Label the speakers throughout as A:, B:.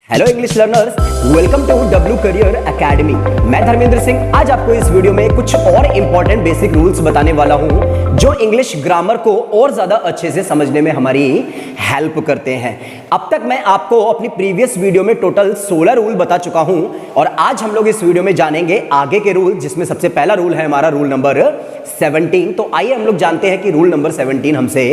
A: Hello English learners, welcome to W career academy. मैं धर्मेंद्र सिंह आज आपको इस वीडियो में कुछ और इंपॉर्टेंट बेसिक रूल्स बताने वाला हूं जो इंग्लिश ग्रामर को और ज्यादा अच्छे से समझने में हमारी हेल्प करते हैं। अब तक मैं आपको अपनी प्रीवियस वीडियो में टोटल 16 रूल बता चुका हूं और आज हम लोग इस वीडियो में जानेंगे आगे के रूल, जिसमें सबसे पहला रूल है हमारा रूल नंबर 17। तो आइए हम लोग जानते हैं कि रूल नंबर 17 हमसे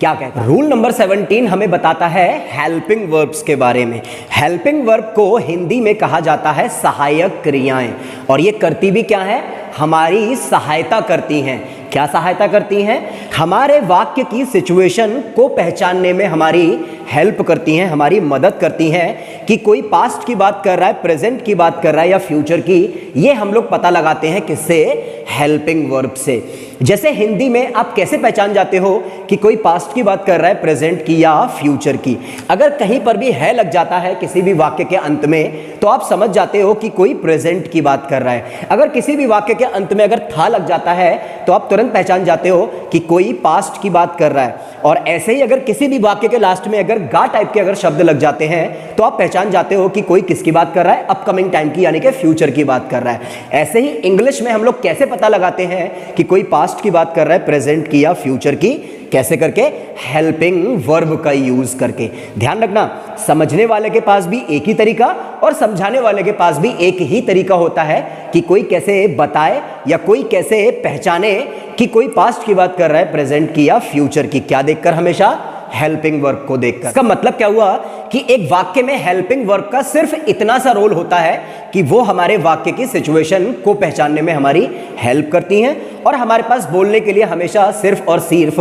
A: क्या कहता है। रूल नंबर 17 हमें बताता है हेल्पिंग वर्ब्स के बारे में। हेल्पिंग वर्ब को हिंदी में कहा जाता है सहायक क्रियाएं, और ये करती भी क्या है, हमारी सहायता करती हैं। क्या सहायता करती हैं? हमारे वाक्य की सिचुएशन को पहचानने में हमारी हेल्प करती हैं, हमारी मदद करती हैं कि कोई पास्ट की बात कर रहा है, प्रेजेंट की बात कर रहा है या फ्यूचर की। ये हम लोग पता लगाते हैं किससे? हेल्पिंग वर्ब से। जैसे हिंदी में आप कैसे पहचान जाते हो कि कोई पास्ट की बात कर रहा है, प्रेजेंट की या फ्यूचर की? अगर कहीं पर भी है लग जाता है किसी भी वाक्य के अंत में तो आप समझ जाते हो कि कोई प्रेजेंट की बात कर रहा है। अगर किसी भी वाक्य के अंत में अगर था लग जाता है तो आप तुरंत पहचान जाते हो कि कोई पास्ट की बात कर रहा है। और ऐसे ही अगर किसी भी वाक्य के लास्ट में अगर गा टाइप के अगर शब्द लग जाते हैं तो आप पहचान जाते हो कि कोई किसकी बात कर रहा है, अपकमिंग टाइम की यानी कि फ्यूचर की बात कर रहा है। ऐसे ही इंग्लिश में हम लोग कैसे पता लगाते हैं कि कोई पास्ट की बात कर रहा है, प्रेजेंट की या फ्यूचर की? कैसे करके? हेल्पिंग वर्ब का यूज करके। ध्यान रखना, समझने वाले के पास भी एक ही तरीका और समझाने वाले के पास भी एक ही तरीका होता है कि कोई कैसे बताए या कोई कैसे पहचाने कि कोई पास्ट की बात कर रहा है, प्रेजेंट की या फ्यूचर की। क्या देखकर? हमेशा हेल्पिंग वर्ब को देखकर। इसका मतलब क्या हुआ कि एक वाक्य में हेल्पिंग वर्ब का सिर्फ इतना सा रोल होता है कि वो हमारे वाक्य की सिचुएशन को पहचानने में हमारी हेल्प करती हैं, और हमारे पास बोलने के लिए हमेशा सिर्फ और सिर्फ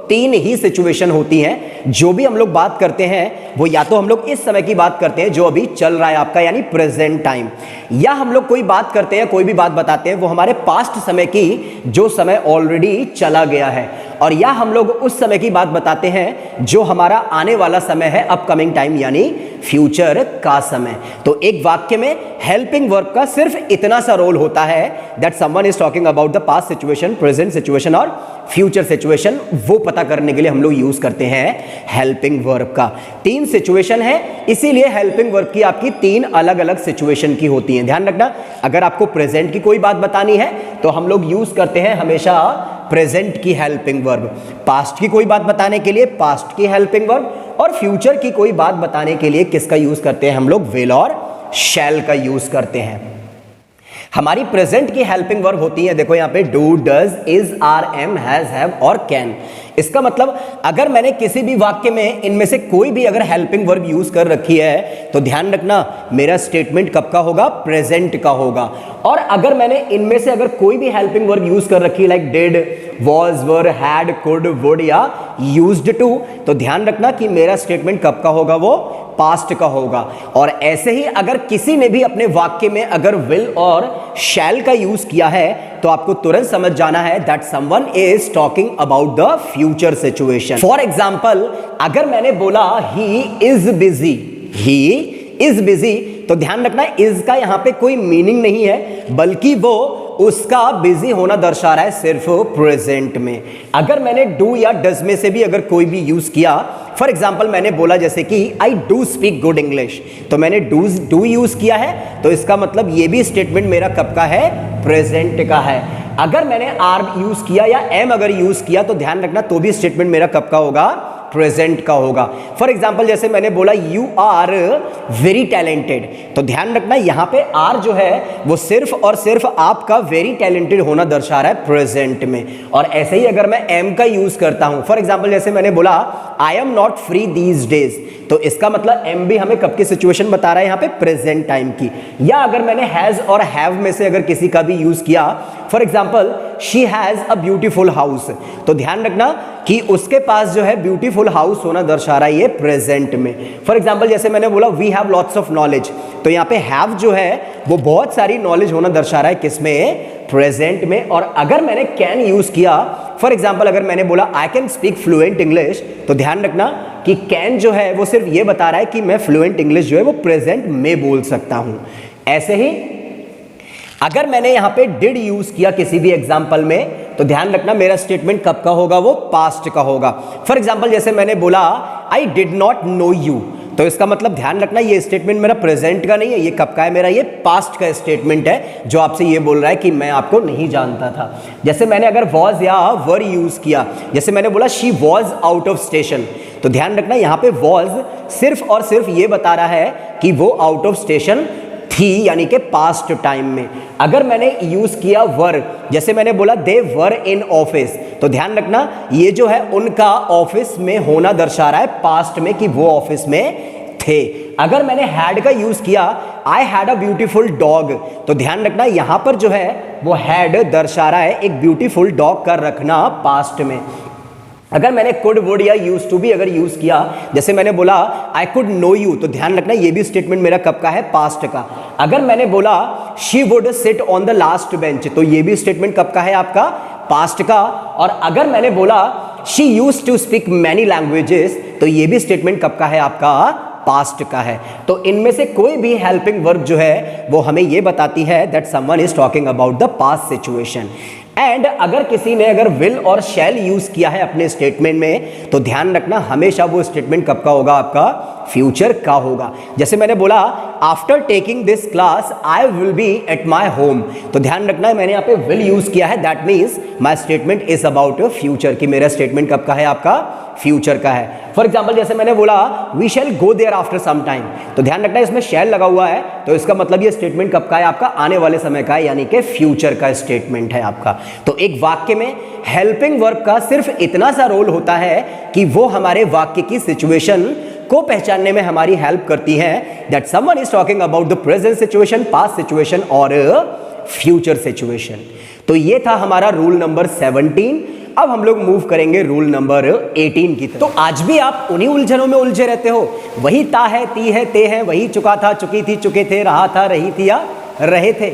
A: 3 ही सिचुएशन होती हैं। जो भी हम लोग बात करते हैं वो या तो हम लोग इस समय की बात करते हैं जो अभी चल रहा है आपका, यानी प्रेजेंट टाइम, या हम लोग कोई बात करते हैं, कोई भी बात बताते हैं वो हमारे पास्ट समय की जो समय ऑलरेडी चला गया है, और या हम लोग उस समय की बात बताते हैं जो हमारा आने वाला समय है, अपकमिंग टाइम यानी फ्यूचर का समय। तो एक वाक्य में हेल्पिंग वर्ब का सिर्फ इतना सा रोल होता है that someone is talking about the past situation, present situation और फ्यूचर सिचुएशन। वो पता करने के लिए हम लोग यूज करते हैं हेल्पिंग वर्ब का। 3 सिचुएशन है, इसीलिए हेल्पिंग वर्ब की आपकी 3 अलग अलग सिचुएशन की होती हैं। ध्यान रखना, अगर आपको प्रेजेंट की कोई बात बतानी है तो हम लोग यूज करते हैं हमेशा प्रेजेंट की हेल्पिंग वर्ब, पास्ट की कोई बात बताने के लिए पास्ट की हेल्पिंग वर्ब, और फ्यूचर की कोई बात बताने के लिए किसका यूज करते हैं हम लोग? विल और शैल का यूज करते हैं। हमारी प्रेजेंट की हेल्पिंग वर्ब होती है, देखो यहाँ पे do, does, is, are, am, has, have और कैन। इसका मतलब अगर मैंने किसी भी वाक्य में इनमें से कोई भी अगर हेल्पिंग वर्ब यूज कर रखी है तो ध्यान रखना मेरा स्टेटमेंट कब का होगा? प्रेजेंट का होगा। और अगर मैंने इनमें से अगर कोई भी हेल्पिंग वर्ब यूज कर रखी है like did, was, were, had, could, would या यूज्ड टू, तो ध्यान रखना कि मेरा स्टेटमेंट कब का होगा? वो पास्ट का होगा। और ऐसे ही अगर किसी ने भी अपने वाक्य में अगर विल और शैल का यूज किया है तो आपको तुरंत समझ जाना है that someone is talking about the future situation. For example, अगर मैंने बोला he is busy, he is busy, तो ध्यान रखना इज का यहां पे कोई मीनिंग नहीं है, बल्कि वो उसका बिजी होना दर्शा रहा है सिर्फ प्रेजेंट में। अगर मैंने डू या डज में से भी अगर कोई भी यूज किया, फॉर एग्जाम्पल मैंने बोला जैसे कि I do speak good English, तो मैंने डू यूज किया है, तो इसका मतलब ये भी स्टेटमेंट मेरा कब का है? प्रेजेंट का है। अगर मैंने आर यूज किया या एम अगर यूज किया तो ध्यान रखना तो भी स्टेटमेंट मेरा कब का होगा? प्रेजेंट का होगा। फॉर एग्जाम्पल जैसे मैंने बोला यू आर वेरी टैलेंटेड, तो ध्यान रखना यहां पे आर जो है वो सिर्फ और सिर्फ आपका वेरी टैलेंटेड होना दर्शा रहा है प्रेजेंट में। और ऐसे ही अगर मैं एम का यूज करता हूं, फॉर एग्जाम्पल जैसे मैंने बोला I am not free these days, तो इसका मतलब एम भी हमें कब की सिचुएशन बता रहा है? यहां पे प्रेजेंट टाइम की। या अगर मैंने हैज और हैव में से अगर किसी का भी यूज किया, for example she has a beautiful house, तो ध्यान रखना कि उसके पास जो है ब्यूटीफुल हाउस होना दर्शा रहा है ये प्रेजेंट में। फॉर एग्जाम्पल जैसे मैंने बोला we have lots of knowledge, तो यहाँ पे हैव जो है वो बहुत सारी नॉलेज होना दर्शा रहा है किसमें? प्रेजेंट में। और अगर मैंने कैन यूज किया, फॉर एग्जाम्पल अगर मैंने बोला I can speak fluent English, तो ध्यान रखना कि कैन जो है वो सिर्फ ये बता रहा है कि मैं फ्लुएंट इंग्लिश जो है वो प्रेजेंट में बोल सकता हूं। ऐसे ही अगर मैंने यहां पे डिड यूज किया किसी भी एग्जाम्पल में तो ध्यान रखना मेरा स्टेटमेंट कब का होगा? वो पास्ट का होगा। फॉर एग्जाम्पल जैसे मैंने बोला I did not know you, तो इसका मतलब ध्यान रखना ये स्टेटमेंट मेरा प्रेजेंट का नहीं है, ये कब का है मेरा, ये पास्ट का स्टेटमेंट है जो आपसे ये बोल रहा है कि मैं आपको नहीं जानता था। जैसे मैंने अगर वॉज या वर यूज किया, जैसे मैंने बोला she was out of station, तो ध्यान रखना यहाँ पे वॉज सिर्फ और सिर्फ ये बता रहा है कि वो आउट ऑफ स्टेशन थी, यानी कि पास्ट टाइम में। अगर मैंने यूज किया वर, जैसे मैंने बोला दे वर इन ऑफिस, तो ध्यान रखना ये जो है उनका ऑफिस में होना दर्शा रहा है पास्ट में कि वो ऑफिस में थे। अगर मैंने हैड का यूज किया I had a beautiful dog, तो ध्यान रखना यहां पर जो है वो हैड दर्शा रहा है एक ब्यूटीफुल डॉग का रखना पास्ट में। अगर मैंने कुड वुड या यूज टू बी अगर यूज किया, जैसे मैंने बोला आई कुड नो यू, तो ध्यान रखना ये भी स्टेटमेंट मेरा कब का है, पास्ट का। अगर मैंने बोला she would sit on the last bench, तो ये भी स्टेटमेंट कब का है आपका, पास्ट का। और अगर मैंने बोला she used to speak many languages, तो ये भी स्टेटमेंट कब का है आपका, पास्ट का है। तो इनमें से कोई भी हेल्पिंग वर्ब जो है वो हमें ये बताती है that someone is talking about the past situation. And अगर किसी ने अगर विल और शैल यूज किया है अपने स्टेटमेंट में, तो ध्यान रखना हमेशा वो स्टेटमेंट कब का होगा आपका, फ्यूचर का होगा। जैसे मैंने बोला after taking this class I will be at my home, तो ध्यान रखना है मैंने यहाँ पे विल यूज किया है, that means my statement is about future, कि मेरा स्टेटमेंट कब का है आपका, फ्यूचर का है। फॉर एग्जाम्पल जैसे मैंने बोला we shall go there after some time, तो ध्यान रखना इसमें शैल लगा हुआ है, तो इसका मतलब ये स्टेटमेंट कब का है आपका, आने वाले समय का है, यानी कि फ्यूचर का स्टेटमेंट है आपका। तो एक वाक्य में हेल्पिंग वर्ब का सिर्फ इतना सा रोल होता है कि वो हमारे वाक्य की सिचुएशन को पहचानने में हमारी हेल्प करती है, that someone is talking about the present situation, past situation और फ्यूचर सिचुएशन। तो ये था हमारा रूल नंबर 17। अब हम लोग मूव करेंगे रूल नंबर 18 की तरफ। तो आज भी आप उन्हीं उलझनों में उलझे रहते हो, वही ता है, ती है, ते है, वही चुका था, चुकी थी, चुके थे, रहा था, रही थी या रहे थे।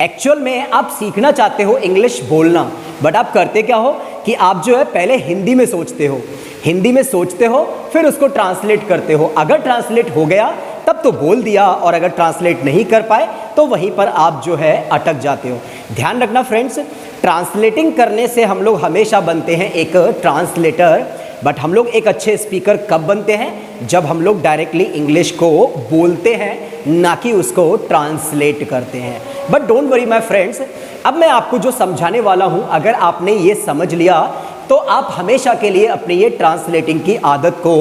A: एक्चुअल में आप सीखना चाहते हो इंग्लिश बोलना, बट आप करते क्या हो कि आप जो है पहले हिंदी में सोचते हो, हिंदी में सोचते हो, फिर उसको ट्रांसलेट करते हो। अगर ट्रांसलेट हो गया तब तो बोल दिया, और अगर ट्रांसलेट नहीं कर पाए तो वहीं पर आप जो है अटक जाते हो। ध्यान रखना फ्रेंड्स, ट्रांसलेटिंग करने से हम लोग हमेशा बनते हैं एक ट्रांसलेटर, बट हम लोग एक अच्छे स्पीकर कब बनते हैं, जब हम लोग डायरेक्टली इंग्लिश को बोलते हैं, ना कि उसको ट्रांसलेट करते हैं। But don't worry my friends, अब मैं आपको जो समझाने वाला हूं, अगर आपने ये समझ लिया तो आप हमेशा के लिए अपनी ये ट्रांसलेटिंग की आदत को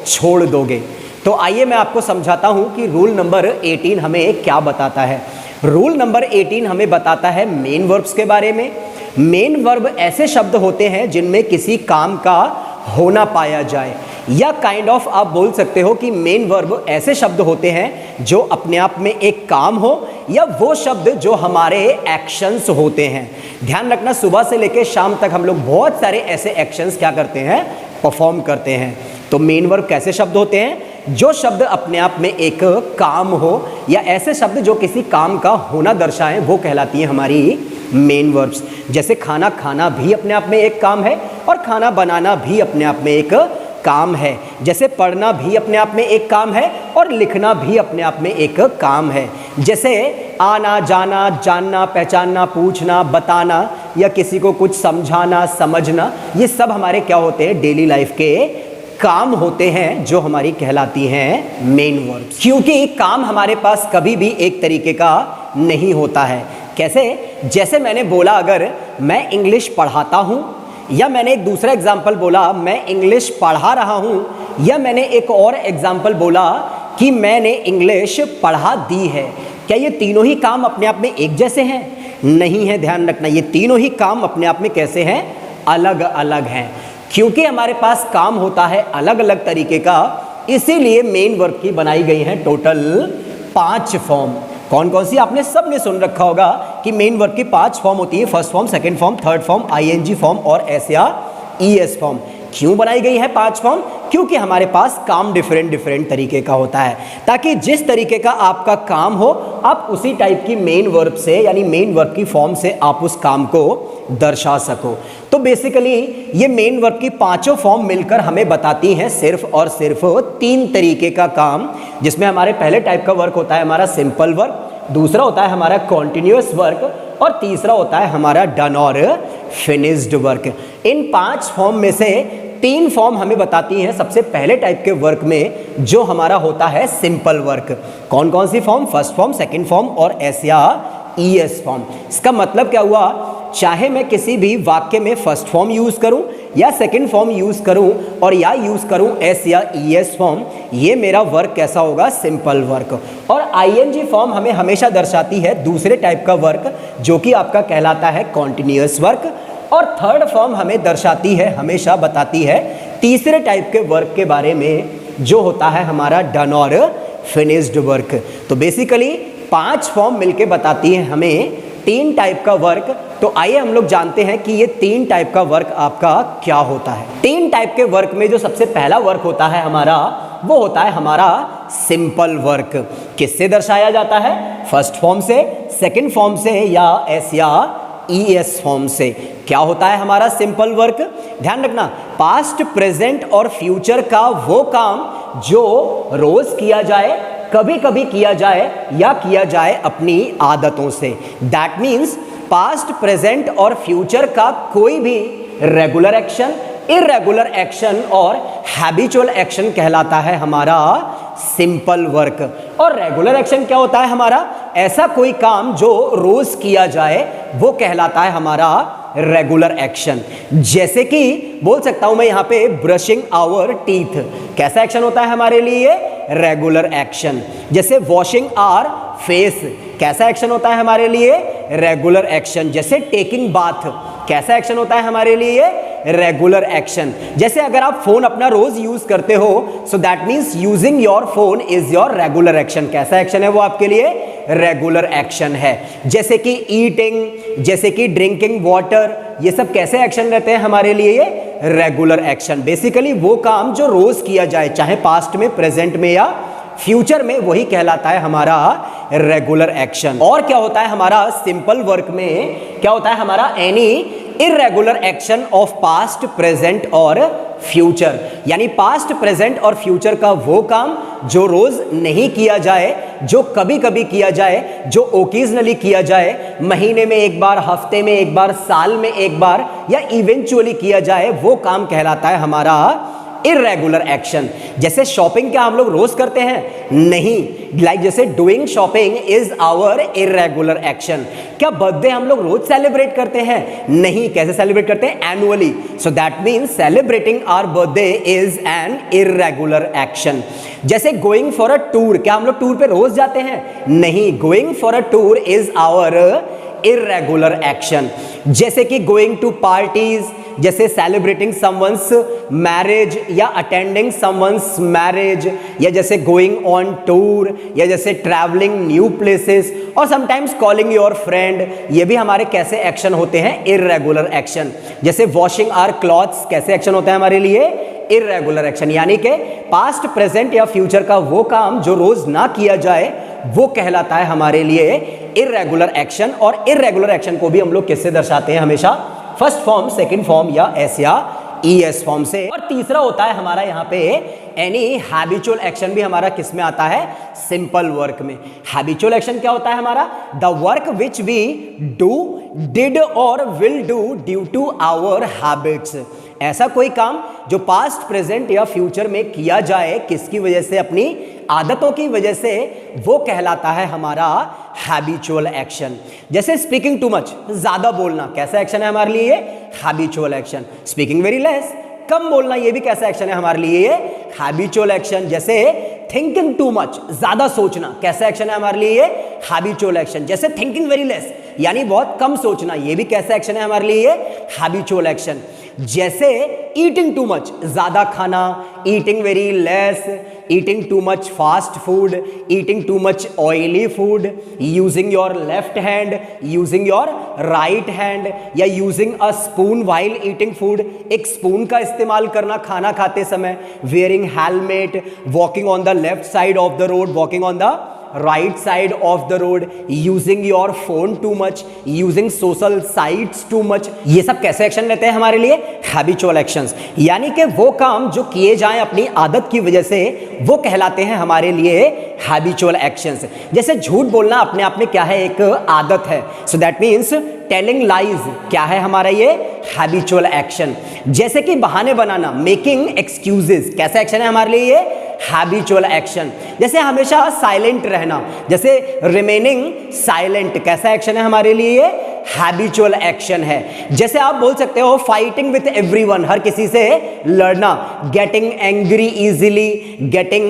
A: छोड़ दोगे। तो आइए मैं आपको समझाता हूं कि रूल नंबर 18 हमें क्या बताता है। रूल नंबर 18 हमें बताता है मेन वर्ब्स के बारे में। मेन वर्ब ऐसे शब्द होते हैं जिनमें किसी काम का होना पाया जाए, या काइंड ऑफ आप बोल सकते हो कि मेन वर्ब ऐसे शब्द होते हैं जो अपने आप में एक काम हो, या वो शब्द जो हमारे एक्शंस होते हैं। ध्यान रखना सुबह से लेकर शाम तक हम लोग बहुत सारे ऐसे एक्शंस क्या करते हैं, परफॉर्म करते हैं। तो मेन वर्ब कैसे शब्द होते हैं, जो शब्द अपने आप में एक काम हो, या ऐसे शब्द जो किसी काम का होना दर्शाएं, वो कहलाती है हमारी मेन वर्ब्स। जैसे खाना खाना भी अपने आप में एक काम है, और खाना बनाना भी अपने आप में एक काम है। जैसे पढ़ना भी अपने आप में एक काम है, और लिखना भी अपने आप में एक काम है। जैसे आना जाना, जानना पहचानना, पूछना बताना, या किसी को कुछ समझाना समझना, ये सब हमारे क्या होते हैं, डेली लाइफ के काम होते हैं, जो हमारी कहलाती हैं मेन वर्ब्स। क्योंकि काम हमारे पास कभी भी एक तरीके का नहीं होता है। कैसे, जैसे मैंने बोला अगर मैं इंग्लिश पढ़ाता हूं, या मैंने एक दूसरा एग्जाम्पल बोला मैं इंग्लिश पढ़ा रहा हूं, या मैंने एक और एग्जाम्पल बोला कि मैंने इंग्लिश पढ़ा दी है, क्या ये तीनों ही काम अपने आप में एक जैसे हैं? नहीं है। ध्यान रखना, ये तीनों ही काम अपने आप में कैसे हैं, अलग अलग हैं। क्योंकि हमारे पास काम होता है अलग अलग तरीके का, इसीलिए मेन वर्ब की बनाई गई हैं टोटल 5 फॉर्म। कौन कौन सी आपने सबने सुन रखा होगा कि मेन वर्ब की 5 फॉर्म होती है, first form, second form, third form, ING form और एस या ईएस फॉर्म। क्यों बनाई गई है 5 फॉर्म? क्योंकि हमारे पास काम डिफरेंट डिफरेंट तरीके का होता है, ताकि जिस तरीके का आपका काम हो आप उसी टाइप की मेन वर्ब से, यानी मेन वर्ब की फॉर्म से आप उस काम को दर्शा सको। तो बेसिकली ये मेन वर्ब की 5 फॉर्म मिलकर हमें बताती हैं सिर्फ और सिर्फ 3 तरीके का काम, जिसमें हमारे पहले टाइप का वर्क होता है हमारा सिंपल वर्क, दूसरा होता है हमारा कॉन्टिन्यूअस वर्क, और तीसरा होता है हमारा डन और फिनिश्ड वर्क। इन 5 फॉर्म में से तीन फॉर्म हमें बताती हैं सबसे पहले टाइप के वर्क में, जो हमारा होता है सिंपल वर्क। कौन कौन सी form? First form, second form और एस या ईएस फॉर्म। इसका मतलब क्या हुआ, चाहे मैं किसी भी वाक्य में फर्स्ट फॉर्म यूज करूं या सेकंड फॉर्म यूज करूं और या यूज करूं एस या ईएस फॉर्म, ये मेरा वर्क कैसा होगा? Simple work. और आईएनजी फॉर्म हमें हमेशा दर्शाती है दूसरे टाइप का वर्क, जो कि आपका कहलाता है कॉन्टिन्यूअस वर्क। और थर्ड फॉर्म हमें दर्शाती है, हमेशा बताती है तीसरे टाइप के वर्क के बारे में, जो होता है हमारा डन और फिनिश्ड वर्क। तो बेसिकली 5 फॉर्म मिलके बताती है हमें 3 टाइप का वर्क। तो आइए हम लोग जानते हैं कि ये 3 टाइप का वर्क आपका क्या होता है। 3 टाइप के वर्क में जो सबसे पहला वर्क होता है हमारा, वो होता है हमारा सिंपल वर्क। किससे दर्शाया जाता है? फर्स्ट फॉर्म से, सेकंड फॉर्म से या एस या ईएस फॉर्म से। क्या होता है हमारा सिंपल वर्क? ध्यान रखना, पास्ट, प्रेजेंट और फ्यूचर का वो काम जो रोज किया जाए, कभी कभी किया जाए या किया जाए अपनी आदतों से। दैट मीन्स पास्ट, प्रेजेंट और फ्यूचर का कोई भी रेगुलर एक्शन, इरेगुलर एक्शन और हैबिचुअल एक्शन कहलाता है हमारा सिंपल वर्क। और रेगुलर एक्शन क्या होता है हमारा? ऐसा कोई काम जो रोज किया जाए, वो कहलाता है हमारा रेगुलर एक्शन। जैसे कि बोल सकता हूं मैं यहां पे ब्रशिंग आवर टीथ, कैसा एक्शन होता है हमारे लिए? Regular action. जैसे वॉशिंग आवर फेस, कैसा एक्शन होता है हमारे लिए? Regular action. जैसे टेकिंग बाथ, कैसा एक्शन होता है हमारे लिए? Regular action. जैसे अगर आप फोन अपना रोज यूज करते हो, सो that means using your phone is your regular action. कैसा एक्शन है वो आपके लिए? रेगुलर एक्शन है। जैसे कि ईटिंग, जैसे कि ड्रिंकिंग वाटर, ये सब कैसे एक्शन रहते हैं हमारे लिए? Regular action. बेसिकली वो काम जो रोज किया जाए, चाहे पास्ट में, प्रेजेंट में या फ्यूचर में, वही कहलाता है हमारा रेगुलर एक्शन। और क्या होता है हमारा सिंपल वर्क में? क्या होता है हमारा? Any irregular action of past, present और फ्यूचर। यानी पास्ट, प्रेजेंट और फ्यूचर का वो काम जो रोज नहीं किया जाए, जो कभी कभी किया जाए, जो ओकेजनली किया जाए, महीने में एक बार, हफ्ते में एक बार, साल में एक बार या इवेंचुअली किया जाए, वो काम कहलाता है हमारा इरेगुलर एक्शन। जैसे शॉपिंग क्या हम लोग रोज करते हैं? नहीं। लाइक जैसे doing shopping is our irregular action. क्या बर्थडे हम लोग रोज सेलिब्रेट करते हैं? नहीं। कैसे सेलिब्रेट करते हैं? Annually. So that means celebrating our birthday is an irregular action. जैसे गोइंग फॉर अ टूर, क्या हम लोग टूर पे रोज जाते हैं? नहीं। Going for a tour is our irregular action. जैसे कि गोइंग टू पार्टीज, जैसे सेलिब्रेटिंग समवंस मैरिज या अटेंडिंग समवंस मैरिज, या जैसे गोइंग ऑन टूर, या जैसे ट्रैवलिंग न्यू प्लेसेस और समटाइम्स कॉलिंग योर फ्रेंड, ये भी हमारे कैसे एक्शन होते हैं? Irregular action. जैसे वॉशिंग आवर क्लॉथ्स, कैसे एक्शन होता है हमारे लिए? Irregular action. यानी कि पास्ट, प्रेजेंट या फ्यूचर का वो काम जो रोज ना किया जाए, वो कहलाता है हमारे लिए इरेगुलर एक्शन। और इरेगुलर एक्शन को भी हम लोग किससे दर्शाते हैं? हमेशा फर्स्ट फॉर्म, सेकंड फॉर्म या एस या ईएस फॉर्म से। और तीसरा होता है हमारा यहाँ पे एनी हैबिचुअल एक्शन, भी हमारा किस में आता है? सिंपल वर्क में। हैबिचुअल एक्शन क्या होता है हमारा? The work which we do, did और will do due to our habits. ऐसा कोई काम जो पास्ट, प्रेजेंट या फ्यूचर में किया जाए, किसकी वजह से? अपनी आदतों की वजह से, वो कहलाता है हमारा हैबिचुअल एक्शन। जैसे स्पीकिंग टू मच, ज्यादा बोलना, कैसा एक्शन है हमारे लिए? Habitual action. Speaking very less, कम बोलना, ये भी कैसा एक्शन है हमारे लिए? Habitual action. जैसे थिंकिंग टू मच, ज्यादा सोचना, कैसा एक्शन है हमारे लिए? Habitual action. जैसे थिंकिंग वेरी लेस, यानी बहुत कम सोचना, ये भी कैसा एक्शन है हमारे लिए? Habitual action. जैसे ईटिंग टू मच, ज्यादा खाना, eating very less, eating too much fast food, eating too much oily food, using your left hand, using your right hand, या using a spoon while eating food, एक spoon का इस्तेमाल करना खाना खाते समय, wearing helmet, walking on the left side of the road, walking on the right side of the road, using your phone too much, using social sites too much, ये सब कैसे एक्शन लेते हैं हमारे लिए? Habitual actions. यानी कि वो काम जो किए जाएं अपनी आदत की वजह से, वो कहलाते हैं हमारे लिए हैबिचुअल एक्शंस। जैसे झूठ बोलना अपने आप में क्या है? एक आदत है। सो दैट मीन्स टेलिंग लाइज क्या है हमारा? ये हैबिचुअल एक्शन। जैसे कि बहाने बनाना, मेकिंग एक्सक्यूजेस, कैसा एक्शन है हमारे लिए ये? Habitual action. जैसे हमेशा साइलेंट रहना, जैसे रिमेनिंग साइलेंट, कैसा एक्शन है हमारे लिए ये? हैबिचुअल एक्शन है। जैसे आप बोल सकते हो फाइटिंग विथ एवरीवन, हर किसी से लड़ना, getting angry easily, getting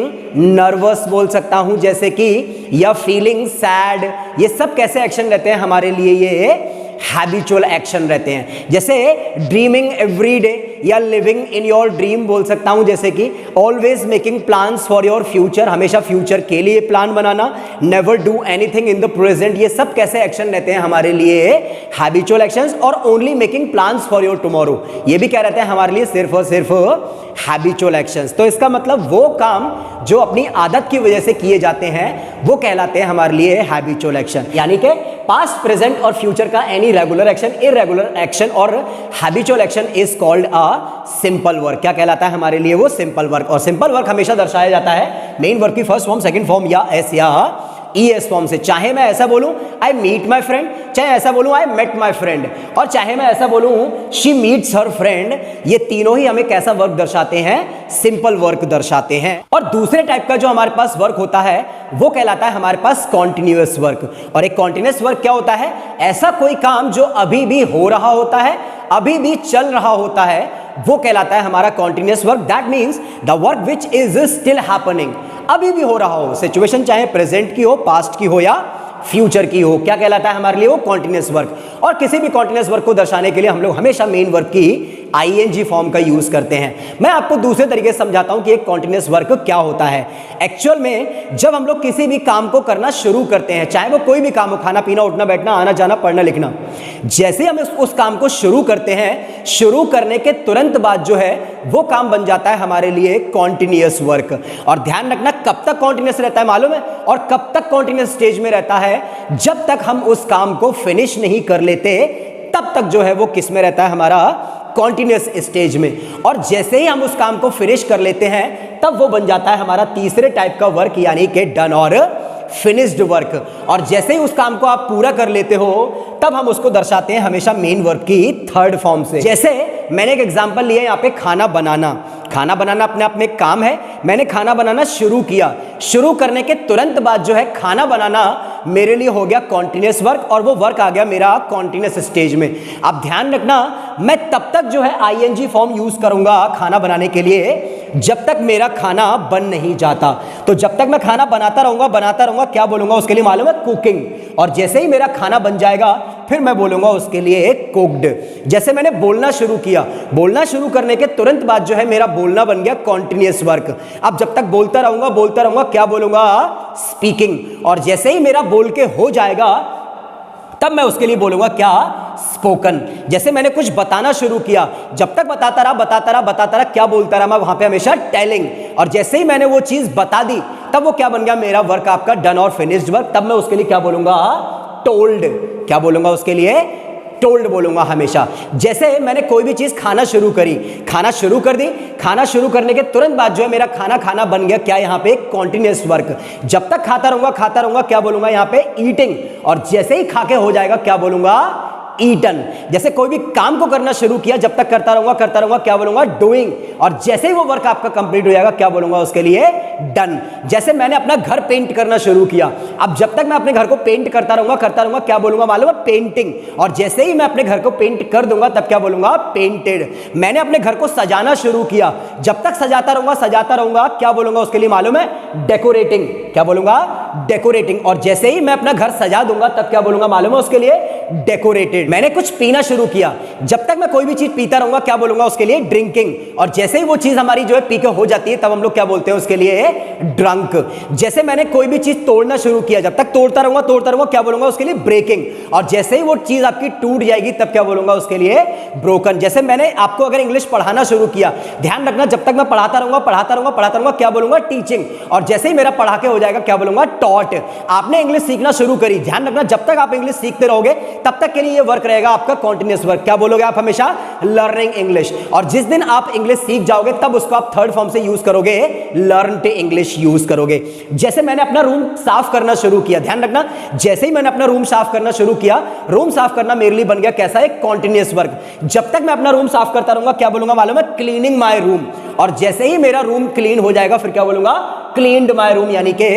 A: nervous बोल सकता हूं जैसे कि, या फीलिंग सैड, ये सब कैसे एक्शन रहते हैं हमारे लिए? ये हैबिचुअल एक्शन रहते हैं। जैसे ड्रीमिंग एवरी डे या लिविंग इन योर ड्रीम बोल सकता हूं जैसे कि, always making plans for your future, हमेशा फ्यूचर के लिए प्लान बनाना, never do anything in the present, ये सब कैसे एक्शन रहते हैं हमारे लिए? Habitual actions. और only making plans for your tomorrow, ये भी क्या रहते हैं हमारे लिए? सिर्फ और सिर्फ हैबिचुअल एक्शंस। तो इसका मतलब वो काम जो अपनी आदत की वजह से किए जाते हैं वो कहलाते हैं हमारे लिए हैबिचुअल एक्शन। यानी कि पास्ट, प्रेजेंट और फ्यूचर का any regular action, irregular action और habitual action is called a simple work. क्या कहलाता है हमारे लिए? वो सिंपल वर्क। और सिंपल वर्क हमेशा दर्शाया जाता है मेन वर्क की फर्स्ट फॉर्म, सेकंड फॉर्म या एस या ईएस फॉर्म से। चाहे मैं ऐसा बोलूं आई मीट माई फ्रेंड, चाहे ऐसा बोलूं आई मेट माई फ्रेंड, और चाहे मैं ऐसा बोलूं शी मीट्स हर फ्रेंड, ये तीनों ही हमें कैसा वर्क दर्शाते हैं? सिंपल वर्क दर्शाते हैं। और दूसरे टाइप का जो हमारे पास वर्क होता है वो कहलाता है हमारे पास कॉन्टिन्यूअस वर्क। और एक कॉन्टिन्यूअस वर्क क्या होता है? ऐसा कोई काम जो अभी भी हो रहा होता है, अभी भी चल रहा होता है, वो कहलाता है हमारा continuous work. That means the work which is still happening, अभी भी हो रहा हो, सिचुएशन चाहे प्रेजेंट की हो, पास्ट की हो या फ्यूचर की हो, क्या कहलाता है हमारे लिए? वो कॉन्टिन्यूअस वर्क। और किसी भी कॉन्टिन्यूअस वर्क को दर्शाने के लिए हम लोग हमेशा मेन वर्क की आईएनजी फॉर्म का यूज करते हैं। मैं आपको दूसरे तरीके से समझाता हूं कि एक कॉन्टिन्यूअस वर्क क्या होता है। एक्चुअल में जब हम लोग किसी भी काम को करना शुरू करते हैं, चाहे वो कोई भी काम हो, खाना पीना, उठना बैठना, आना जाना, पढ़ना लिखना, जैसे हम उस काम को शुरू करते हैं, शुरू करने के तुरंत बाद जो है वो काम बन जाता है हमारे लिए कॉन्टिन्यूअस वर्क। और ध्यान रखना कब तक कॉन्टिन्यूअस रहता है मालूम है? और कब तक कॉन्टिन्यूअस स्टेज में रहता है? जब तक हम उस काम को फिनिश नहीं कर लेते तब तक जो है वो किस में रहता है? हमारा कॉन्टिन्यूअस स्टेज में। और जैसे ही हम उस काम को फिनिश कर लेते हैं तब वो बन जाता है हमारा तीसरे टाइप का वर्क, यानी कि डन और फिनिश्ड वर्क। और जैसे ही उस काम को आप पूरा कर लेते हो तब हम उसको दर्शाते हैं हमेशा मेन वर्क की थर्ड फॉर्म से। जैसे मैंने एक एग्जांपल लिया यहाँ पे, खाना बनाना। खाना बनाना अपने आप में एक काम है, मैंने खाना बनाना शुरू किया, शुरू करने के तुरंत बाद जो है खाना बनाना मेरे लिए हो गया कॉन्टिन्यूअस वर्क, और वो वर्क आ गया मेरा कॉन्टिन्यूअस स्टेज में। अब ध्यान रखना मैं तब तक जो है आईएनजी फॉर्म यूज करूंगा खाना बनाने के लिए जब तक मेरा खाना बन नहीं जाता। तो जब तक मैं खाना बनाता रहूंगा, क्या बोलूंगा उसके लिए मालूम है? कुकिंग। और जैसे ही मेरा खाना बन जाएगा फिर मैं बोलूंगा उसके लिए कुक्ड। जैसे मैंने बोलना शुरू किया, बोलना शुरू करने के तुरंत बाद जो है मेरा बोलना बन गया कॉन्टिन्यूअस वर्क। अब जब तक बोलता रहूंगा, क्या बोलूंगा? स्पीकिंग। और जैसे ही मेरा बोल के हो जाएगा तब मैं उसके लिए बोलूंगा क्या? स्पोकन। जैसे मैंने कुछ बताना शुरू किया, जब तक बताता रहा, क्या बोलता रहा मैं वहां पे? हमेशा टेलिंग। और जैसे ही मैंने वो चीज बता दी तब वो क्या बन गया? मेरा वर्क आपका डन और फिनिश्ड वर्क। तब मैं उसके लिए क्या बोलूंगा? टोल्ड। क्या बोलूंगा उसके लिए? टोल्ड बोलूंगा हमेशा। जैसे मैंने कोई भी चीज खाना शुरू करी, खाना शुरू कर दी, खाना शुरू करने के तुरंत बाद जो है मेरा खाना बन गया क्या? यहाँ पे कॉन्टिन्यूअस वर्क। जब तक खाता रहूंगा, क्या बोलूंगा यहाँ पे? ईटिंग। और जैसे ही खा के हो जाएगा क्या बोलूंगा? ईटन। जैसे कोई भी काम को करना शुरू किया, जब तक करता रहूंगा, क्या बोलूंगा? डूइंग। और जैसे ही वो वर्क आपका कंप्लीट हो जाएगा क्या बोलूंगा उसके लिए? डन। जैसे मैंने अपना घर पेंट करना शुरू किया, अब जब तक मैं अपने घर को पेंट करता रहूंगा, क्या बोलूंगा मालूम है? पेंटिंग। और जैसे ही मैं अपने घर को पेंट कर दूंगा तब क्या बोलूंगा? पेंटेड। मैंने अपने घर को सजाना शुरू किया, जब तक सजाता रहूंगा, क्या बोलूंगा उसके लिए मालूम है? डेकोरेटिंग। क्या बोलूंगा? डेकोरेटिंग। और जैसे ही मैं अपना घर सजा दूंगा तब क्या बोलूंगा मालूम है उसके लिए? डेकोरेटेड। मैंने कुछ पीना शुरू किया, जब तक मैं कोई भी चीज पीता रहूंगा क्या बोलूंगा उसके लिए? ड्रिंकिंग। और जैसे ही वो चीज हमारी जो है पी के हो जाती है तब हम लोग क्या बोलते हैं उसके लिए? ड्रंक। जैसे मैंने कोई भी चीज तोड़ना शुरू किया, जब तक तोड़ता रहूंगा, क्या बोलूंगा उसके लिए? ब्रेकिंग। और जैसे ही वो चीज आपकी टूट जाएगी तब क्या बोलूंगा उसके लिए? ब्रोकन। जैसे मैंने आपको अगर इंग्लिश पढ़ाना शुरू किया, ध्यान रखना जब तक मैं पढ़ाता रहूंगा, क्या बोलूंगा? टीचिंग। और जैसे ही मेरा पढ़ा के हो जाएगा क्या बोलूंगा? टॉट। आपने इंग्लिश सीखना शुरू करी, ध्यान रखना जब तक आप इंग्लिश सीखते रहोगे तब तक के लिए वर्क रहेगा आपका कॉन्टिन्यूअस वर्क। क्या बोलोगे आप? हमेशा लर्निंग इंग्लिश। और जिस दिन आप इंग्लिश सीख जाओगे तब उसको आप थर्ड फॉर्म से यूज करोगे, लर्नड इंग्लिश यूज करोगे। जैसे मैंने अपना रूम साफ करना शुरू किया, ध्यान रखना, जैसे ही मैंने अपना रूम साफ करना शुरू किया, रूम साफ करना मेरे लिए बन गया कैसा, एक कॉन्टिन्यूअस वर्क। जब तक मैं अपना रूम साफ करता रहूंगा क्या बोलूंगा मालूम है, क्लीनिंग माय रूम। और जैसे ही मेरा रूम क्लीन हो जाएगा फिर क्या बोलूंगा, क्लीन्ड माय रूम, यानी कि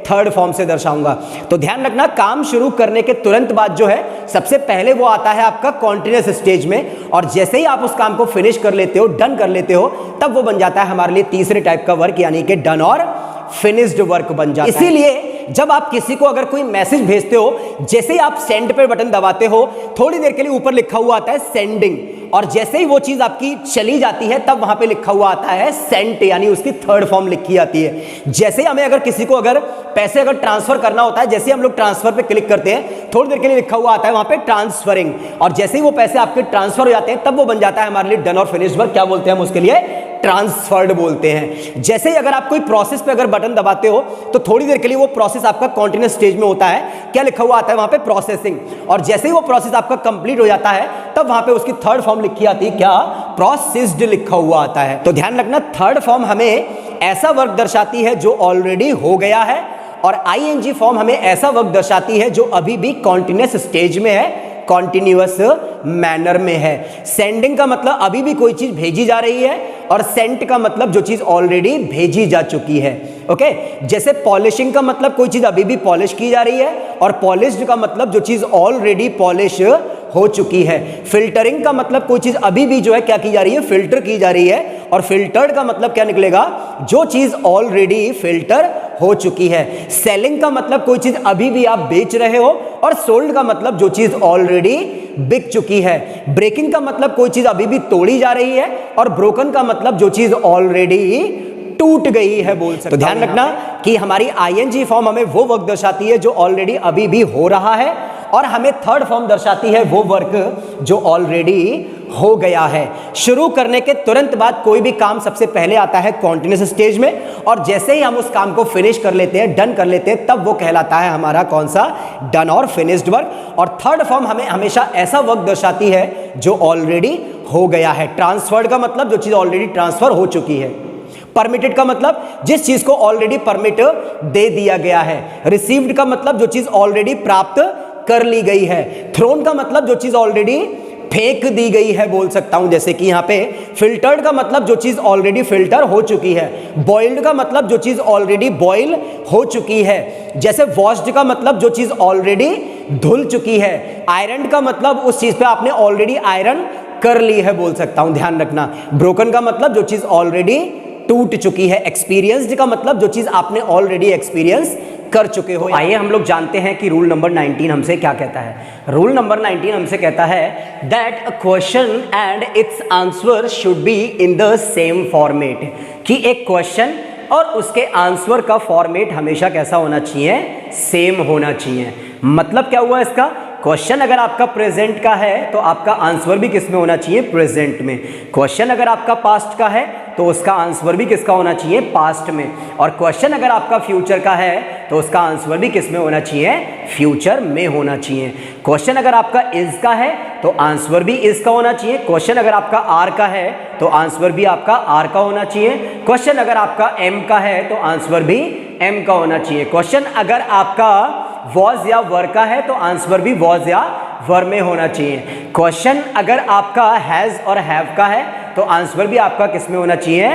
A: थर्ड फॉर्म से दर्शाऊंगा। तो ध्यान रखना, काम शुरू करने के तुरंत बाद जो है सबसे पहले वो आता है आपका कॉन्टिन्यूअस स्टेज में, और जैसे ही आप उस काम को फिनिश कर लेते हो, डन कर लेते हो, तब वो बन जाता है हमारे लिए तीसरे टाइप का वर्क, यानी कि डन और फिनिश्ड वर्क बन जाता है। इसीलिए जब आप किसी को अगर कोई मैसेज भेजते हो, जैसे ही आप सेंड पे बटन दबाते हो, थोड़ी देर के लिए ऊपर लिखा हुआ आता है सेंडिंग, और जैसे ही वो चीज आपकी चली जाती है तब वहां पे लिखा हुआ आता है सेंट, यानी उसकी थर्ड फॉर्म लिखी आती है। जैसे ही हमें अगर किसी को अगर पैसे अगर ट्रांसफर करना होता है, जैसे ही हम लोग ट्रांसफर पे क्लिक करते हैं, थोड़ी देर के लिए लिखा हुआ आता है वहां पे ट्रांसफरिंग, और जैसे ही वो पैसे आपके ट्रांसफर हो जाते हैं तब वो बन जाता है हमारे लिए डन और फिनिश्ड वर्क। क्या बोलते हैं हम उसके लिए, ट्रांसफर्ड बोलते हैं। जैसे ही अगर आप कोई प्रोसेस पे अगर बटन दबाते हो तो थोड़ी देर के लिए वो प्रोसेस आपका कॉन्टिन्यूअस स्टेज में होता है, क्या लिखा हुआ आता है वहां पे, प्रोसेसिंग, और जैसे ही वो प्रोसेस आपका कंप्लीट हो जाता है तब वहां पे उसकी थर्ड फॉर्म लिखी आती है, क्या, प्रोसेस्ड लिखा हुआ आता है। तो ध्यान रखना, थर्ड फॉर्म हमें ऐसा वर्क दर्शाती है जो ऑलरेडी हो गया है, और आईएनजी फॉर्म हमें ऐसा वर्क दर्शाती है जो अभी भी कॉन्टिन्यूअस स्टेज में है, कॉन्टिन्यूअस मैनर में है। सेंडिंग का मतलब अभी भी कोई चीज भेजी जा रही है, और सेंट का मतलब जो चीज ऑलरेडी भेजी जा चुकी है। ओके, जैसे पॉलिशिंग का मतलब कोई चीज अभी भी पॉलिश की जा रही है, और पॉलिश्ड का मतलब जो चीज ऑलरेडी पॉलिश हो चुकी है। फिल्टरिंग का मतलब कोई चीज अभी भी जो है क्या की जा रही है, फिल्टर की जा रही है, और फिल्टर्ड का मतलब क्या निकलेगा, जो चीज ऑलरेडी फिल्टर हो चुकी है। सेलिंग का मतलब कोई चीज अभी भी आप बेच रहे हो, और सोल्ड का मतलब जो चीज ऑलरेडी बिक चुकी है। ब्रेकिंग का मतलब कोई चीज अभी भी तोड़ी जा रही है, और ब्रोकन का मतलब जो चीज ऑलरेडी टूट गई है बोल सकते। तो ध्यान रखना कि हमारी आईएनजी फॉर्म हमें वो वर्क दर्शाती है जो ऑलरेडी अभी भी हो रहा है, और हमें थर्ड फॉर्म दर्शाती है वो वर्क जो ऑलरेडी हो गया है। शुरू करने के तुरंत बाद कोई भी काम सबसे पहले आता है कॉन्टिन्यूअस स्टेज में, और जैसे ही हम उस काम को फिनिश कर लेते हैं, डन कर लेते हैं, तब वो कहलाता है हमारा कौन सा, डन और फिनिश्ड वर्क। और थर्ड फॉर्म हमें हमेशा ऐसा वर्क दर्शाती है जो ऑलरेडी हो गया है। ट्रांसफर्ड का मतलब जो चीज ऑलरेडी ट्रांसफर हो चुकी है। परमिटेड का मतलब जिस चीज को ऑलरेडी परमिट दे दिया गया है। रिसीव्ड का मतलब जो चीज ऑलरेडी प्राप्त कर ली गई है। थ्रोन का मतलब जो चीज ऑलरेडी फेंक दी गई है बोल सकता हूं, जैसे कि यहां पे फिल्टर्ड का मतलब जो चीज ऑलरेडी फिल्टर हो चुकी है। बॉइल्ड का मतलब जो चीज ऑलरेडी बॉइल हो चुकी है। जैसे वॉश्ड का मतलब जो चीज ऑलरेडी धुल चुकी है। आयरन का मतलब उस चीज पे आपने ऑलरेडी आयरन कर ली है बोल सकता हूं, ध्यान रखना। ब्रोकन का मतलब जो चीज ऑलरेडी टूट चुकी है। एक्सपीरियंस्ड का मतलब जो चीज आपने ऑलरेडी एक्सपीरियंस कर चुके हो। आइए हम लोग जानते हैं कि रूल नंबर 19 हमसे क्या कहता है। रूल नंबर 19 हमसे कहता है that a question and it's answer should be in the same format, कि एक क्वेश्चन और उसके आंसर का फॉर्मेट हमेशा कैसा होना चाहिए, सेम होना चाहिए। मतलब क्या हुआ इसका, क्वेश्चन अगर आपका प्रेजेंट का है तो आपका आंसर भी किस में होना चाहिए, प्रेजेंट में। क्वेश्चन अगर आपका पास्ट का है तो उसका आंसर भी किसका होना चाहिए, पास्ट में। और क्वेश्चन अगर आपका फ्यूचर का है तो उसका आंसर भी किस में होना चाहिए, फ्यूचर में होना चाहिए। क्वेश्चन अगर आपका इज का है तो आंसर भी इज का होना चाहिए। क्वेश्चन अगर आपका आर का है तो आंसर भी आपका आर का होना चाहिए। क्वेश्चन अगर आपका एम का है तो आंसर भी एम का होना चाहिए। क्वेश्चन अगर आपका वॉज या वर का है तो आंसर भी वॉज या वर में होना चाहिए। क्वेश्चन अगर आपका हैज और हैव का है तो आंसर भी आपका किस में होना चाहिए,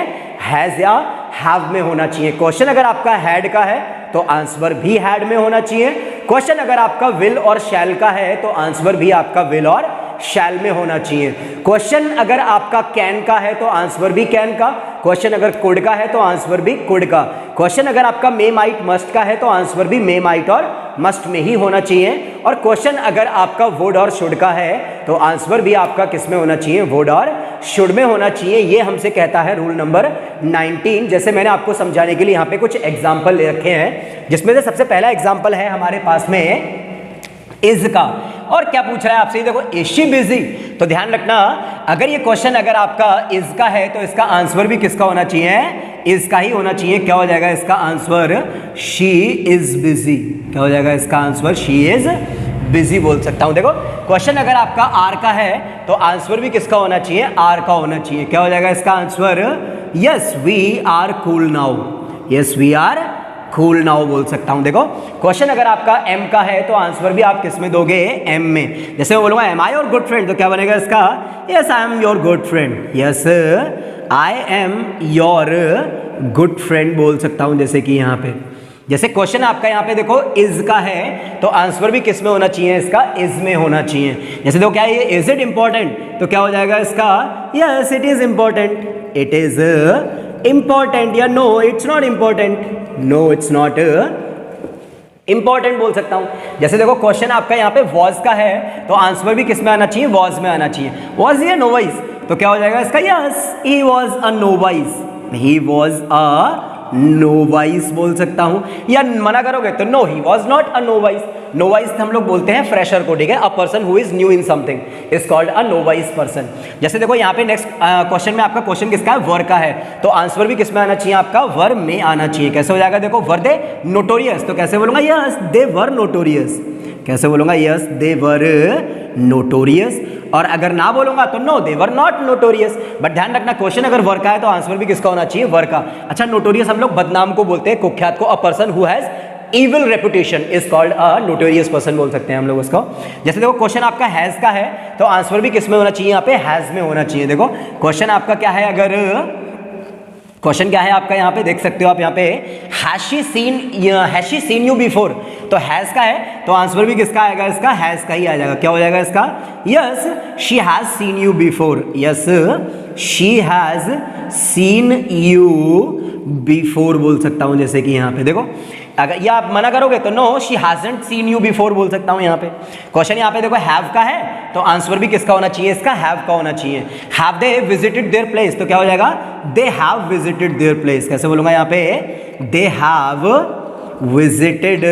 A: हैज या हैव में होना चाहिए। क्वेश्चन अगर आपका हैड का है तो आंसर भी हैड में होना चाहिए। क्वेश्चन अगर आपका विल और शैल का है तो आंसर भी आपका विल और शैल में होना चाहिए। क्वेश्चन अगर आपका कैन का है तो आंसर भी कैन का। क्वेश्चन अगर कुड का है तो आंसर भी कुड का। क्वेश्चन अगर आपका मे माइट मस्ट का है तो आंसर भी मे माइट और मस्ट में ही होना चाहिए। और क्वेश्चन अगर आपका वुड और शुड का है तो आंसर भी आपका किस में होना चाहिए, वुड और शुड में होना चाहिए। ये हमसे कहता है रूल नंबर 19। जैसे मैंने आपको समझाने के लिए यहाँ पे कुछ एग्जाम्पल ले रखे हैं, जिसमें से सबसे पहला एग्जाम्पल है हमारे पास में इज का। और क्या पूछ रहा है आपसे, देखो इज शी बिजी। तो ध्यान रखना, अगर ये क्वेश्चन अगर आपका इज का है तो इसका आंसर भी किसका होना चाहिए, इज का ही होना चाहिए। क्या हो जाएगा इसका आंसर, शी इज बिजी। क्या हो जाएगा इसका आंसर, शी इज बिजी बोल सकता हूं। देखो क्वेश्चन अगर आपका आर का है तो आंसर भी किसका होना चाहिए, आर का होना चाहिए। क्या हो जाएगा इसका answer, yes we are cool now, yes we are cool now बोल सकता हूं। देखो क्वेश्चन अगर आपका एम का है तो आंसर भी आप किस में दोगे, एम में। जैसे मैं बोलूंगा am I your good friend, तो क्या बनेगा इसका, yes I am your good friend, yes I am your good friend बोल सकता हूं। जैसे कि यहाँ पे जैसे क्वेश्चन आपका यहाँ पे देखो इज का है तो आंसर भी किस में होना चाहिए, इसका इज में होना चाहिए। जैसे देखो क्या है ये, इज इट इंपॉर्टेंट, तो क्या हो जाएगा इसका, yes it is important, it is important, या no it's not important, no it's not important बोल सकता हूं। जैसे देखो क्वेश्चन आपका यहाँ पे वॉज का है तो आंसर भी किस में आना चाहिए, वॉज में आना चाहिए। वॉज या नोवाइज, तो क्या हो जाएगा इसका, yes he was a novice, he was a novice बोल सकता हूं। या मना करोगे तो no he was not a novice, novice हम लोग बोलते हैं फ्रेशर को, ठीक है, a person who is new in something is called a novice person. जैसे देखो यहाँ पे नेक्स्ट क्वेश्चन में आपका क्वेश्चन किसका है, वर का है, तो आंसर भी किस में आना चाहिए, आपका वर में आना चाहिए। कैसे हो जाएगा, देखो वर दे नोटोरियस, तो कैसे बोलूंगा, यस दे वर नोटोरियस, कैसे बोलूंगा, यस दे वर नोटोरियस। और अगर ना बोलूंगा तो no they were not notorious. But ध्यान रखना क्वेश्चन अगर वर का है तो आंसर भी किसका होना चाहिए, वर का। अच्छा नोटोरियस हम लोग बदनाम को बोलते हैं, कुख्यात को, अ person who has evil reputation is called a notorious person बोल सकते हैं हम लोग उसको। जैसे देखो क्वेश्चन आपका हैज का है तो आंसर भी किस में होना चाहिए, यहाँ पे हैज में होना चाहिए। देखो क्वेश्चन आपका क्या है, अगर क्वेश्चन क्या है आपका यहाँ पे देख सकते हो आप, यहाँ पे has she scene you before, तो हैज का है तो आंसर भी किसका आएगा, इसका हैज का ही आ जाएगा। क्या हो जाएगा इसका, yes she has seen you before, yes she has seen you before बोल सकता हूं। जैसे कि यहाँ पे देखो अगर या आप मना करोगे तो no she hasn't seen you before बोल सकता हूं। यहाँ पे क्वेश्चन यहाँ पे देखो हैव का है तो आंसर भी किसका होना चाहिए, इसका हैव का होना चाहिए। Have they visited their place, तो क्या हो जाएगा, they have visited their place. कैसे बोलूंगा यहाँ पे, they have visited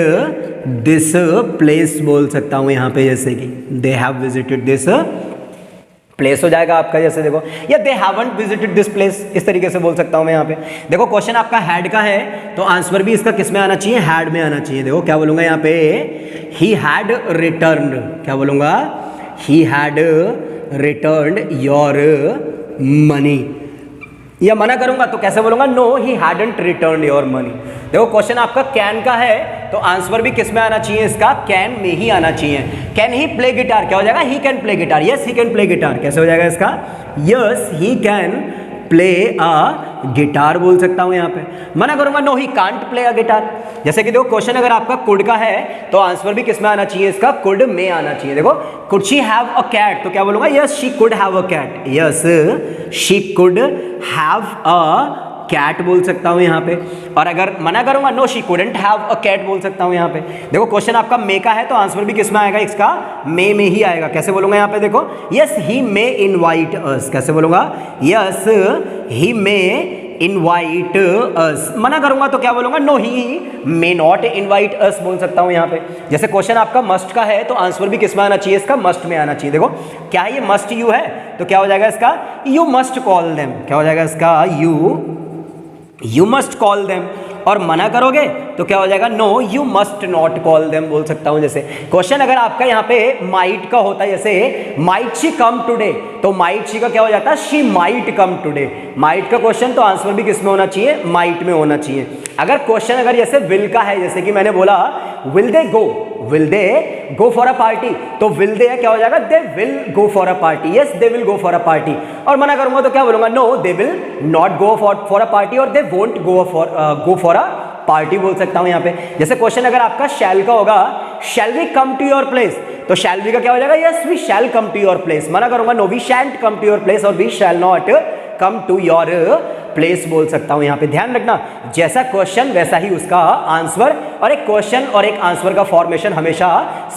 A: this place बोल सकता हूं यहाँ पे। जैसे कि they have visited this place हो जाएगा आपका। जैसे देखो या they haven't visited this place, इस तरीके से बोल सकता हूं मैं यहाँ पे। देखो क्वेश्चन आपका हैड का है तो आंसर भी इसका किस में आना चाहिए, हैड में आना चाहिए। देखो क्या बोलूंगा यहाँ पे, ही हैड रिटर्न्ड, क्या बोलूंगा, he had returned your money. या मना करूंगा तो कैसे बोलूंगा, no he hadn't returned your money. देखो क्वेश्चन आपका कैन का है तो आंसर भी किस में आना चाहिए, इसका कैन में ही आना चाहिए। कैन ही प्ले गिटार, क्या हो जाएगा, he can play guitar, yes he can play guitar. कैसे हो जाएगा इसका, yes he can play a guitar बोल सकता हूं यहाँ पे। मना करूंगा, no he can't play a guitar. जैसे कि देखो क्वेश्चन अगर आपका कुड का है तो आंसर भी किस में आना चाहिए, इसका कुड में आना चाहिए। देखो could she have a cat, तो क्या बोलूंगा, yes she could have a cat, yes she could have a cat बोल सकता हूं यहाँ पे। और अगर मना करूंगा, no she couldn't have a cat बोल सकता हूं यहाँ पे। देखो क्वेश्चन आपका मे का है तो आंसर भी किस में आएगा, इसका मे में ही आएगा। कैसे बोलूंगा यहाँ पे, देखो यस ही मे इनवाइट अस, कैसे बोलूंगा, यस ही मे इनवाइट अस। मना करूंगा तो क्या बोलूंगा, no he may not invite us बोल सकता हूं यहाँ पे। जैसे क्वेश्चन आपका मस्ट का है तो आंसर भी किस में आना चाहिए, इसका मस्ट में आना चाहिए। देखो क्या है ये मस्ट यू है तो क्या हो जाएगा इसका, यू मस्ट कॉल देम, क्या हो जाएगा इसका, यू मस्ट कॉल देम। और मना करोगे तो क्या हो जाएगा, no you must not call them बोल सकता हूं। जैसे क्वेश्चन अगर आपका यहाँ पे माइट का होता है, जैसे माइट शी कम टुडे, तो माइट शी का क्या हो जाता है, she might come today. Might का क्वेश्चन तो आंसर भी किस में होना चाहिए, माइट में होना चाहिए। अगर क्वेश्चन अगर जैसे विल का है, जैसे कि मैंने बोला will they go for a party, तो विल दे क्या हो जाएगा, they will go for a party, yes they will go for a party. और मना करूंगा तो क्या बोलूंगा, no they will not go for a party और they won't go for a party बोल सकता हूं यहाँ पे। जैसे क्वेश्चन अगर आपका शैल का होगा, shall we come to your place, तो शैल वी का क्या हो जाएगा, yes we shall come to your place. मना करूंगा, no we shan't come to your place और we shall not come to your place बोल सकता हूं यहाँ पे। ध्यान रखना जैसा क्वेश्चन वैसा ही उसका आंसर, और एक क्वेश्चन और एक आंसर का फॉर्मेशन हमेशा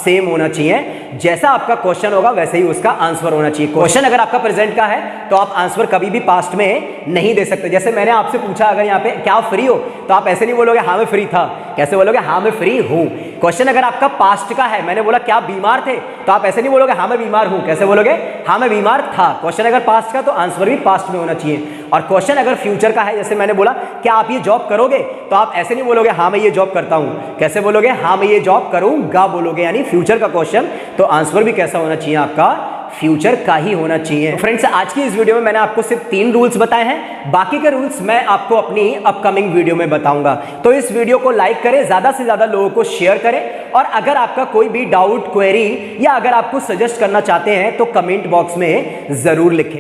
A: सेम होना चाहिए। जैसा आपका क्वेश्चन होगा वैसे ही उसका आंसर होना चाहिए। क्वेश्चन अगर आपका प्रेजेंट का है तो आप आंसर कभी भी पास्ट में नहीं दे सकते। जैसे मैंने आपसे पूछा अगर यहाँ पे क्या फ्री हो, तो आप ऐसे नहीं बोलोगे हाँ मैं फ्री था, कैसे बोलोगे हाँ मैं फ्री हूँ। क्वेश्चन अगर आपका पास्ट का है, मैंने बोला क्या बीमार थे, तो आप ऐसे नहीं बोलोगे हाँ मैं बीमार हूं, कैसे बोलोगे हाँ मैं बीमार था। क्वेश्चन अगर पास्ट का तो आंसर भी पास्ट में होना चाहिए। और क्वेश्चन अगर फ्यूचर का है, जैसे मैंने बोला क्या आप ये जॉब करोगे, तो आप ऐसे नहीं बोलोगे हाँ मैं ये जॉब करता हूं, कैसे बोलोगे हाँ मैं ये जॉब करूंगा बोलोगे, यानी फ्यूचर का क्वेश्चन, तो आंसर भी कैसा होना चाहिए आपका, फ्यूचर का ही होना चाहिए। फ्रेंड्स आज की इस वीडियो में मैंने आपको सिर्फ 3 रूल्स बताए हैं, बाकी के रूल्स मैं आपको अपनी अपकमिंग वीडियो में बताऊंगा। तो इस वीडियो को लाइक करें, ज्यादा से ज्यादा लोगों को शेयर करें, और अगर आपका कोई भी डाउट, क्वेरी या अगर आप कुछ सजेस्ट करना चाहते हैं तो कमेंट बॉक्स में जरूर लिखें।